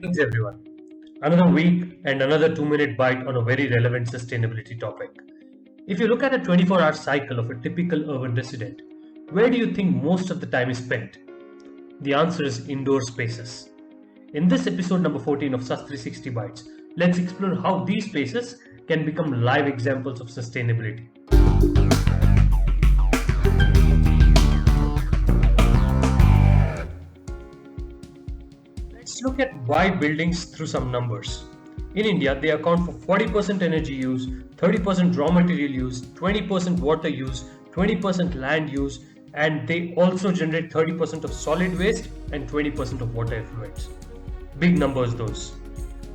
Thanks everyone. Another week and another 2-minute bite on a very relevant sustainability topic. If you look at a 24-hour cycle of a typical urban resident, where do you think most of the time is spent? The answer is indoor spaces. In this episode number 14 of Sus 360 Bytes, let's explore how these spaces can become live examples of sustainability. Let's look at why buildings through some numbers. In India, they account for 40% energy use, 30% raw material use, 20% water use, 20% land use, and they also generate 30% of solid waste and 20% of water effluents. Big numbers, those.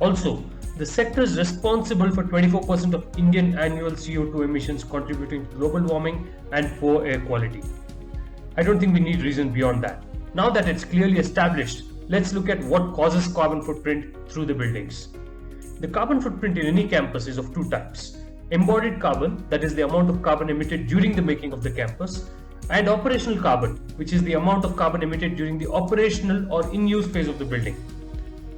Also, the sector is responsible for 24% of Indian annual CO2 emissions, contributing to global warming and poor air quality. I don't think we need reason beyond that. Now that it's clearly established, let's look at what causes carbon footprint through the buildings. The carbon footprint in any campus is of two types: embodied carbon, that is the amount of carbon emitted during the making of the campus, and operational carbon, which is the amount of carbon emitted during the operational or in-use phase of the building.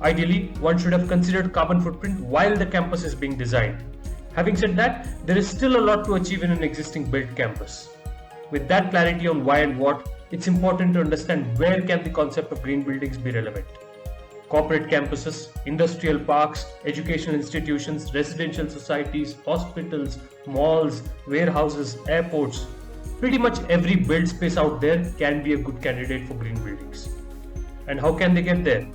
Ideally, one should have considered carbon footprint while the campus is being designed. Having said that, there is still a lot to achieve in an existing built campus. With that clarity on why and what, it's important to understand where can the concept of green buildings be relevant. Corporate campuses, industrial parks, educational institutions, residential societies, hospitals, malls, warehouses, airports. Pretty much every build space out there can be a good candidate for green buildings. And how can they get there?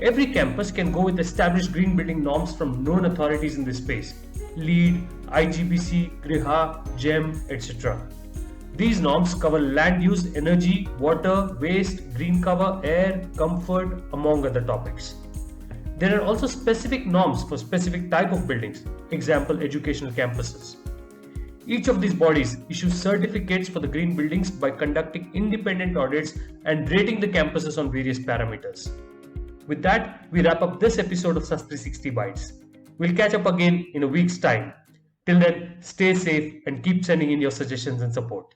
Every campus can go with established green building norms from known authorities in this space: LEED, IGBC, Griha, GEM, etc. These norms cover land use, energy, water, waste, green cover, air, comfort, among other topics. There are also specific norms for specific type of buildings, example educational campuses. Each of these bodies issues certificates for the green buildings by conducting independent audits and rating the campuses on various parameters. With that, we wrap up this episode of Sus 360 Bytes. We'll catch up again in a week's time. Till then, stay safe and keep sending in your suggestions and support.